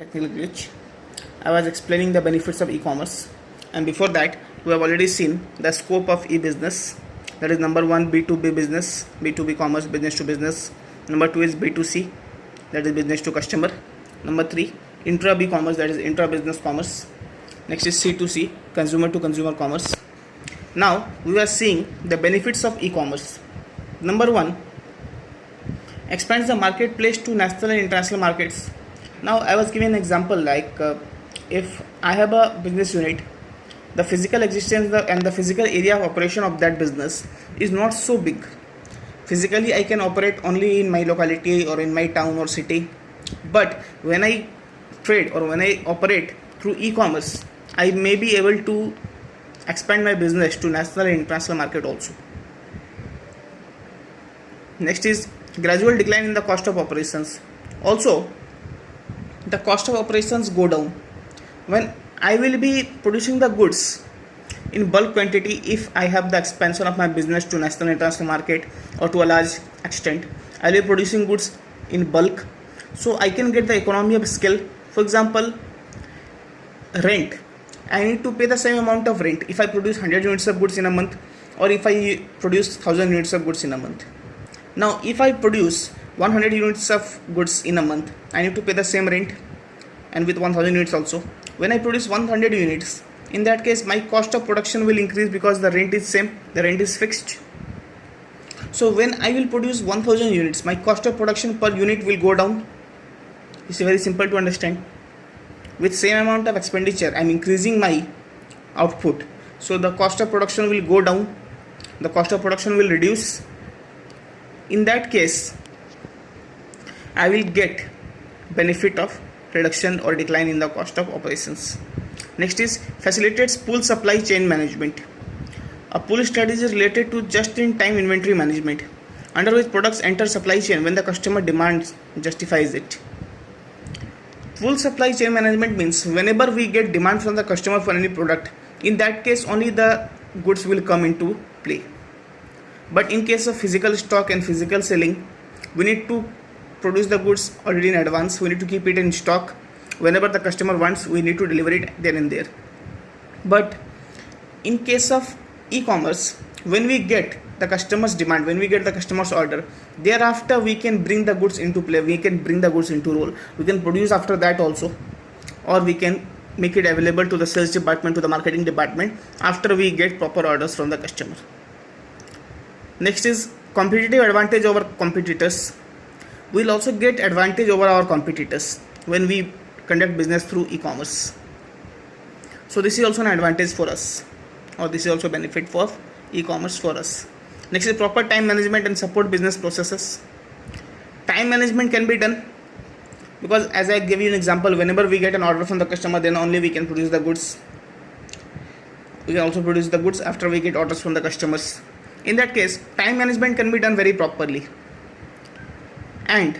technical glitch. I was explaining the benefits of e-commerce, and before that we have already seen the scope of e-business. That is, number one, B2B business, B2B commerce, business to business. Number two is B2C, that is business to customer. Number three, intra-B commerce, that is intra-business commerce. Next is C2C, consumer to consumer commerce. Now we are seeing the benefits of e-commerce. Number one, expands the marketplace to national and international markets. Now I was giving an example like if I have a business unit, the physical existence and the physical area of operation of that business is not so big. Physically I can operate only in my locality or in my town or city, but when I trade or when I operate through e-commerce, I may be able to expand my business to national and international market also. Next is gradual decline in the cost of operations. Also, the cost of operations go down when I will be producing the goods in bulk quantity. If I have the expansion of my business to national and international market, or to a large extent, I will be producing goods in bulk, so I can get the economy of scale. For example, rent, I need to pay the same amount of rent if I produce 100 units of goods in a month, or if I produce 1000 units of goods in a month. Now if I produce 100 units of goods in a month, I need to pay the same rent, and with 1000 units also. When I produce 100 units, in that case my cost of production will increase because the rent is same, the rent is fixed. So when I will produce 1000 units, my cost of production per unit will go down. It's very simple to understand. With same amount of expenditure, I am increasing my output, so the cost of production will go down, the cost of production will reduce. In that case, I will get benefit of reduction or decline in the cost of operations. Next is facilitates pool supply chain management. A pool strategy is related to just-in-time inventory management, under which products enter supply chain when the customer demand justifies it. Full supply chain management means whenever we get demand from the customer for any product, in that case only the goods will come into play. But in case of physical stock and physical selling, we need to produce the goods already in advance. We need to keep it in stock. Whenever the customer wants, we need to deliver it then and there. But in case of e-commerce, when we get the customer's demand, when we get the customer's order, thereafter we can bring the goods into play, we can bring the goods into roll, we can produce after that also, or we can make it available to the sales department, to the marketing department, after we get proper orders from the customer. Next is competitive advantage over competitors. We will also get advantage over our competitors when we conduct business through e-commerce. So this is also an advantage for us, or this is also a benefit for e-commerce for us. Next is proper time management and support business processes. Time management can be done because, as I gave you an example, whenever we get an order from the customer, then only we can produce the goods. We can also produce the goods after we get orders from the customers. In that case, time management can be done very properly. And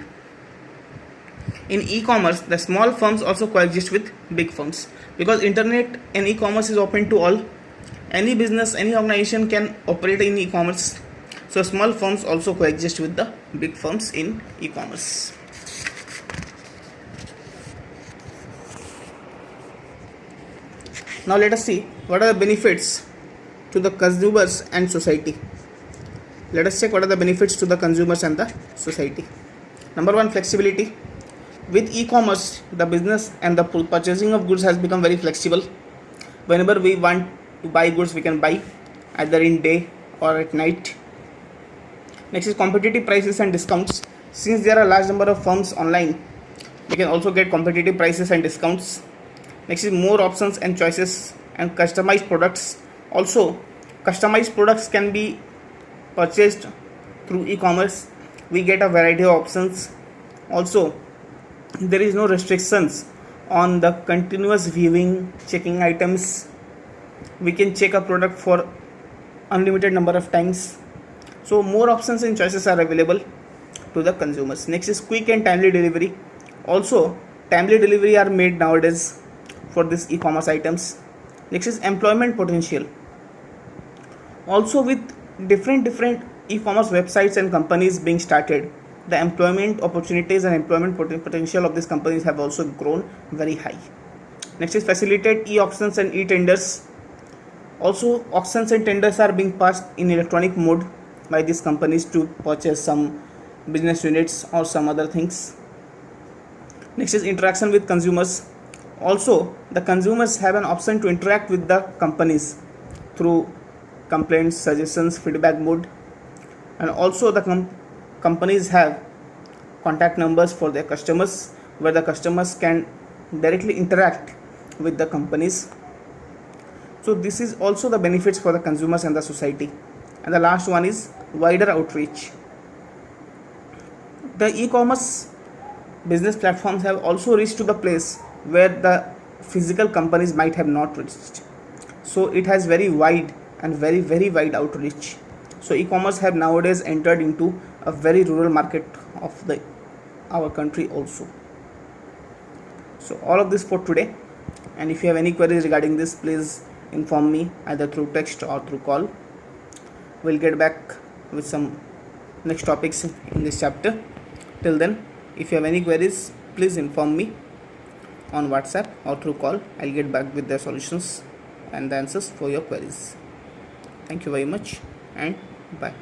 in e-commerce, the small firms also coexist with big firms, because internet and e-commerce is open to all. Any business, any organization can operate in e-commerce. So small firms also coexist with the big firms in e-commerce. Now let us see what are the benefits to the consumers and society. Let us check what are the benefits to the consumers and the society. Number one, flexibility. With e-commerce, the business and the purchasing of goods has become very flexible. Whenever we want to buy goods, we can buy either in day or at night. Next is competitive prices and discounts. Since there are a large number of firms online, we can also get competitive prices and discounts. Next is more options and choices and customized products. Also, customized products can be purchased through e-commerce. We get a variety of options. Also, there is no restrictions on the continuous viewing, checking items. We can check a product for unlimited number of times. So more options and choices are available to the consumers. Next is quick and timely delivery. Also, timely delivery are made nowadays for this e-commerce items. Next is employment potential. Also, with different e-commerce websites and companies being started, the employment opportunities and employment potential of these companies have also grown very high. Next is facilitate e-auctions and e-tenders. Also, auctions and tenders are being passed in electronic mode by these companies to purchase some business units or some other things. Next is interaction with consumers. Also, the consumers have an option to interact with the companies through complaints, suggestions, feedback mode, and also the companies have contact numbers for their customers where the customers can directly interact with the companies. So this is also the benefits for the consumers and the society. And the last one is wider outreach. The e-commerce business platforms have also reached to the place where the physical companies might have not reached. So it has very wide and very wide outreach. So e-commerce have nowadays entered into a very rural market of our country also. So all of this for today, and if you have any queries regarding this, please inform me either through text or through call. We'll get back with some next topics in this chapter. Till then, if you have any queries, please inform me on WhatsApp or through call. I'll get back with the solutions and the answers for your queries. Thank you very much and bye.